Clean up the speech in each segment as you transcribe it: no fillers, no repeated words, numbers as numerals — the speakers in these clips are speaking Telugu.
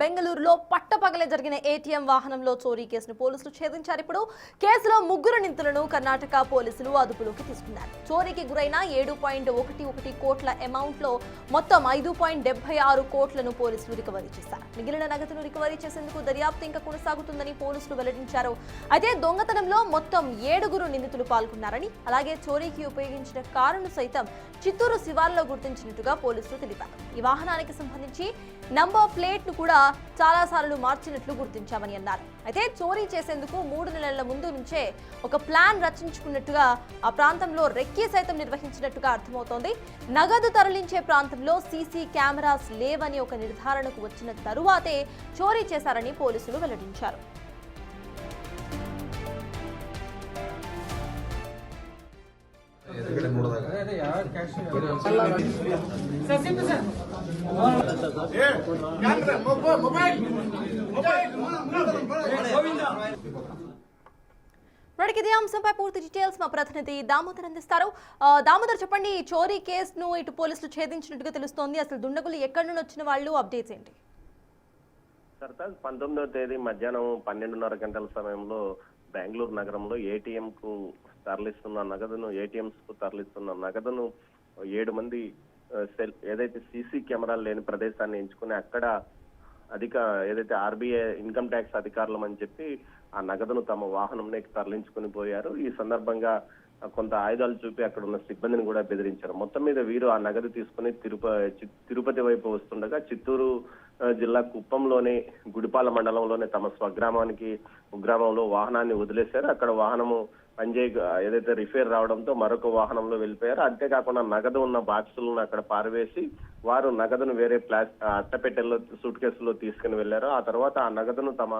బెంగళూరులో పట్టపగలే జరిగిన ఏటీఎం వాహనంలో చోరీ కేసును పోలీసులు ఛేదించారు. ఇప్పుడు కేసులో ముగ్గురు నిందితులను కర్ణాటక పోలీసులు అదుపులోకి తీసుకున్నారు. చోరీకి గురైన 7.11 కోట్ల అమౌంట్ లో మొత్తం 5.76 కోట్లను పోలీసులు రికవరీ చేశారు. మిగిలిన నగదును రికవరీ చేసేందుకు దర్యాప్తు ఇంకా కొనసాగుతుందని పోలీసులు వెల్లడించారు. అయితే దొంగతనంలో మొత్తం 7 నిందితులు పాల్గొన్నారని, అలాగే చోరీకి ఉపయోగించిన కారును సైతం చిత్తూరు శివార్లో గుర్తించినట్టుగా పోలీసులు తెలిపారు. ఈ వాహనానికి సంబంధించి నంబర్ ప్లేట్ ను కూడా చాలా సార్లు మార్చినట్లు గుర్తించామని అన్నారు. అయితే చోరీ చేసేందుకు 3 నెలల ముందు నుంచే ఒక ప్లాన్ రచించుకున్నట్టుగా ఆ ప్రాంతంలో రెక్కీ సైతం నిర్వహించినట్టుగా అర్థమవుతోంది. నగదు తరలించే ప్రాంతంలో సీసీ కెమెరాస్ లేవని ఒక నిర్ధారణకు వచ్చిన తరువాతే చోరీ చేశారని పోలీసులు వెల్లడించారు. ఇదే అంశంపై పూర్తి డీటెయిల్స్ మా ప్రతినిధి దామోదర్ అందిస్తారు. దామోదర్, చెప్పండి, చోరీ కేసును ఇటు పోలీసులు ఛేదించినట్టుగా తెలుస్తోంది. అసలు దుండగులు ఎక్కడి నుండి వచ్చిన వాళ్ళు, అప్డేట్స్ ఏంటి? సర్తాజ్ 19వ తేదీ మధ్యాహ్నం 12:30 గంటల సమయంలో బెంగళూరు నగరంలో ఏటీఎంస్ కు తరలిస్తున్న నగదును 7 మంది ఏదైతే సీసీ కెమెరాలు లేని ప్రదేశాన్ని ఎంచుకుని అక్కడ ఏదైతే ఆర్బీఐ ఇన్కమ్ ట్యాక్స్ అధికారులం అని చెప్పి ఆ నగదును తమ వాహనంలోకి తరలించుకుని పోయారు. ఈ సందర్భంగా కొంత ఆయుధాలు చూపి అక్కడ ఉన్న సిబ్బందిని కూడా బెదిరించారు. మొత్తం మీద వీరు ఆ నగదు తీసుకుని తిరుపతి వైపు వస్తుండగా చిత్తూరు జిల్లా కుప్పంలోని గుడిపాల మండలంలోనే తమ స్వగ్రామంలో వాహనాన్ని వదిలేశారు. అక్కడ వాహనము ఏదైతే రిపేర్ రావడంతో మరొక వాహనంలో వెళ్ళిపోయారు. అంతేకాకుండా నగదు ఉన్న బాక్సులను అక్కడ పారవేసి వారు నగదును వేరే అట్టపెట్టెల్లో సూట్ కేసులో తీసుకుని వెళ్లారు. ఆ తర్వాత ఆ నగదును తమ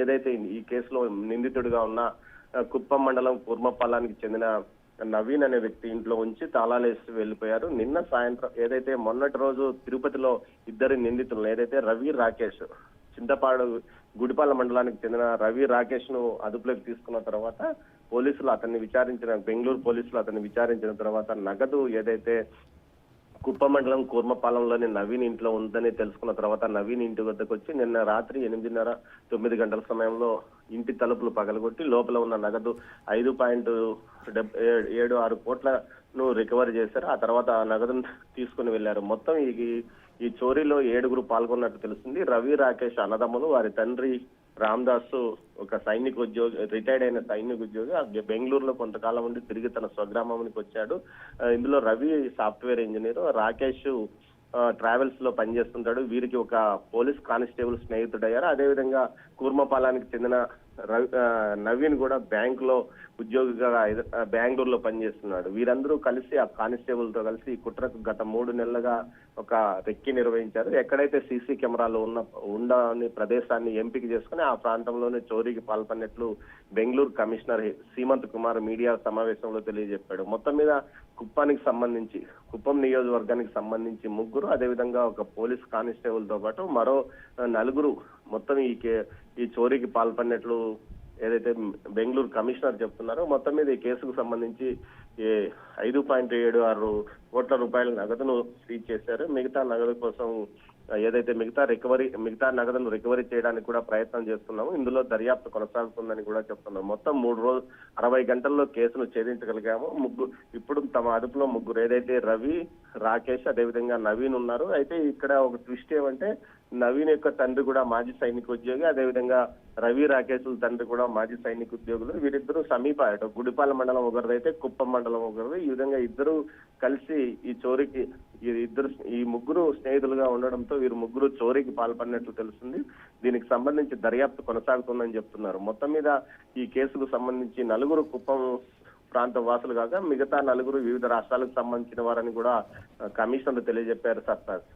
ఏదైతే ఈ కేసులో నిందితుడిగా ఉన్న కుప్పం మండలం కూర్మపాలానికి చెందిన నవీన్ అనే వ్యక్తి ఇంట్లో ఉంచి తాళాలేసి వెళ్లిపోయారు. నిన్న సాయంత్రం ఏదైతే మొన్నటి రోజు తిరుపతిలో 2 నిందితులను ఏదైతే రవి రాకేష్ చింతపాడు గుడిపాల మండలానికి చెందిన రవి రాకేష్ ను అదుపులోకి తీసుకున్న తర్వాత బెంగళూరు పోలీసులు అతన్ని విచారించిన తర్వాత నగదు ఏదైతే కుప్ప మండలం కూర్మపాలెంలోని నవీన్ ఇంట్లో ఉందని తెలుసుకున్న తర్వాత నవీన్ ఇంటి వద్దకు వచ్చి నిన్న రాత్రి 8:30-9 గంటల సమయంలో ఇంటి తలుపులు పగలగొట్టి లోపల ఉన్న నగదు 5.76 కోట్లను రికవరీ చేశారు. ఆ తర్వాత ఆ నగదును తీసుకుని వెళ్లారు. మొత్తం ఈ చోరీలో 7 పాల్గొన్నట్టు తెలుస్తుంది. రవి రాకేష్ అన్నదమ్ములు, వారి తండ్రి రామ్దాస్ ఒక రిటైర్డ్ అయిన సైనిక ఉద్యోగి బెంగళూరులో కొంతకాలం ఉండి తిరిగి తన స్వగ్రామానికి వచ్చాడు. ఇందులో Ravi software engineer, Rakesh travels లో పనిచేస్తుంటాడు. వీరికి ఒక పోలీస్ కానిస్టేబుల్ స్నేహితుడయ్యారు. అదేవిధంగా కూర్మపాలానికి చెందిన నవీన్ కూడా బ్యాంక్ లో ఉద్యోగిగా బెంగళూరులో పనిచేస్తున్నాడు. వీరందరూ కలిసి ఆ కానిస్టేబుల్ తో కలిసి ఈ కుట్రకు గత 3 నెలలుగా ఒక రెక్కి నిర్వహించారు. ఎక్కడైతే సీసీ కెమెరాలు ఉండని ప్రదేశాన్ని ఎంపిక చేసుకుని ఆ ప్రాంతంలోనే చోరీకి పాల్పడినట్లు బెంగళూరు కమిషనర్ సీమంత్ కుమార్ మీడియా సమావేశంలో తెలియజెప్పాడు. మొత్తం మీద కుప్పం నియోజకవర్గానికి సంబంధించి 3, అదేవిధంగా ఒక పోలీస్ కానిస్టేబుల్ తో పాటు మరో 4 మొత్తం ఈ చోరీకి పాల్పడినట్లు ఏదైతే బెంగళూరు కమిషనర్ చెప్తున్నారో. మొత్తం మీద ఈ కేసుకు సంబంధించి 5.76 కోట్ల రూపాయల నగదును సీజ్ చేశారు. మిగతా నగదు కోసం ఏదైతే మిగతా నగదును రికవరీ చేయడానికి కూడా ప్రయత్నం చేస్తున్నాము. ఇందులో దర్యాప్తు కొనసాగుతుందని కూడా చెప్తున్నాం. మొత్తం 60 గంటల్లో కేసును ఛేదించగలిగాము. ఇప్పుడు తమ అదుపులో 3 ఏదైతే రవి, రాకేష్, అదేవిధంగా నవీన్ ఉన్నారు. అయితే ఇక్కడ ఒక ట్విస్ట్ ఏమంటే నవీన్ యొక్క తండ్రి కూడా మాజీ సైనిక ఉద్యోగి, అదేవిధంగా రవి రాకేష్ తండ్రి కూడా మాజీ సైనిక ఉద్యోగులు. వీరిద్దరూ సమీప గుడిపాల మండలం ఒకరిదైతే కుప్పం మండలం ఒకరిది. ఈ విధంగా ఇద్దరు కలిసి ఈ చోరీకి ఈ 3 స్నేహితులుగా ఉండడంతో వీరు 3 చోరీకి పాల్పడినట్లు తెలుస్తుంది. దీనికి సంబంధించి దర్యాప్తు కొనసాగుతుందని చెప్తున్నారు. మొత్తం మీద ఈ కేసుకు సంబంధించి 4 కుప్పం ప్రాంత వాసులు కాగా మిగతా 4 వివిధ రాష్ట్రాలకు సంబంధించిన వారని కూడా కమిషనర్ తెలియజెప్పారు. సర్తాజ్,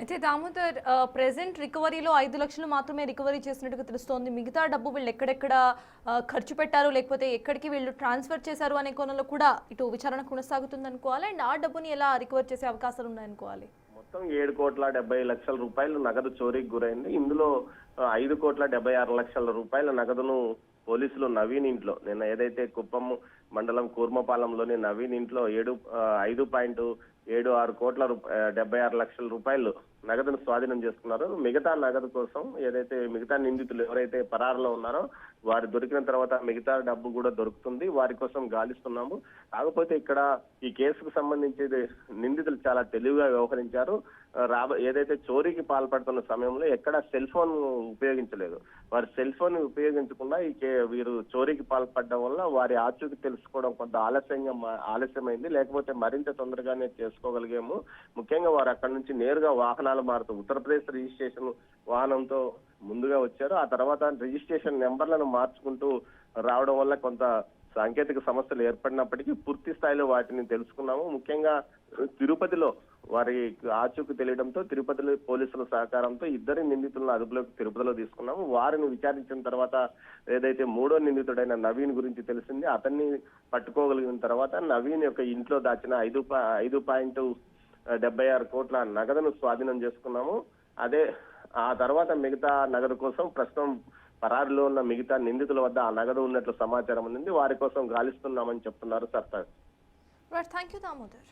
అయితే దామోదర్, ప్రెసెంట్ రికవరీలో 5 లక్షలు మాత్రమే రికవరీ చేసినట్టుగా తెలుస్తోంది. మిగతా డబ్బు వీళ్ళు ఎక్కడెక్కడ ఖర్చు పెట్టారు, లేకపోతే ఎక్కడికి వీళ్ళు ట్రాన్స్ఫర్ చేశారు అనే కోణంలో కూడా ఇటు విచారణ కొనసాగుతుంది అనుకోవాలి. అండ్ ఆ డబ్బుని ఎలా రికవర్ చేసే అవకాశాలు ఉన్నాయనుకోవాలి. మొత్తం 7.70 కోట్ల నగదు చోరీకి గురైంది. ఇందులో 5.76 కోట్ల నగదును పోలీసులు నవీన్ ఇంట్లో నిన్న ఏదైతే కుప్పం మండలం కూర్మపాలెంలోని నవీన్ ఇంట్లో 5.76 కోట్ల 76 లక్షల రూపాయలు నగదును స్వాధీనం చేసుకున్నారు. మిగతా నగదు కోసం ఏదైతే మిగతా నిందితులు ఎవరైతే పరారులో ఉన్నారో వారు దొరికిన తర్వాత మిగతా డబ్బు కూడా దొరుకుతుంది. వారి కోసం గాలిస్తున్నాము. కాకపోతే ఇక్కడ ఈ కేసుకు సంబంధించి నిందితులు చాలా తెలివిగా వ్యవహరించారు. ఏదైతే చోరీకి పాల్పడుతున్న సమయంలో ఎక్కడ సెల్ ఫోన్ ఉపయోగించలేదు. వారి సెల్ ఫోన్ ఉపయోగించకుండా వీరు చోరీకి పాల్పడడం వల్ల వారి ఆచూకీ తెలుసుకోవడం కొంత ఆలస్యమైంది. లేకపోతే మరింత తొందరగానే చేసుకోగలిగాము. ముఖ్యంగా వారు అక్కడి నుంచి నేరుగా వాహనాలు మారుతూ ఉత్తరప్రదేశ్ రిజిస్ట్రేషన్ వాహనంతో ముందుగా వచ్చారు. ఆ తర్వాత రిజిస్ట్రేషన్ నెంబర్లను మార్చుకుంటూ రావడం వల్ల కొంత సాంకేతిక సమస్యలు ఏర్పడినప్పటికీ పూర్తి స్థాయిలో వాటిని తెలుసుకున్నాము. ముఖ్యంగా తిరుపతిలో వారి ఆచూకీ తెలియడంతో తిరుపతిలో పోలీసుల సహకారంతో ఇద్దరి నిందితులను అదుపులోకి తిరుపతిలో తీసుకున్నాము. వారిని విచారించిన తర్వాత ఏదైతే మూడో నిందితుడైన నవీన్ గురించి తెలిసింది. అతన్ని పట్టుకోగలిగిన తర్వాత నవీన్ యొక్క ఇంట్లో దాచిన 5.76 కోట్ల నగదును స్వాధీనం చేసుకున్నాము. ఆ తర్వాత మిగతా నగదు కోసం ప్రస్తుతం పరారిలో ఉన్న మిగతా నిందితుల వద్ద ఆ నగదు ఉన్నట్లు సమాచారం ఉంది. వారి కోసం గాలిస్తున్నామని చెప్తున్నారు సర్తాజ్. Right, thank you Damodar.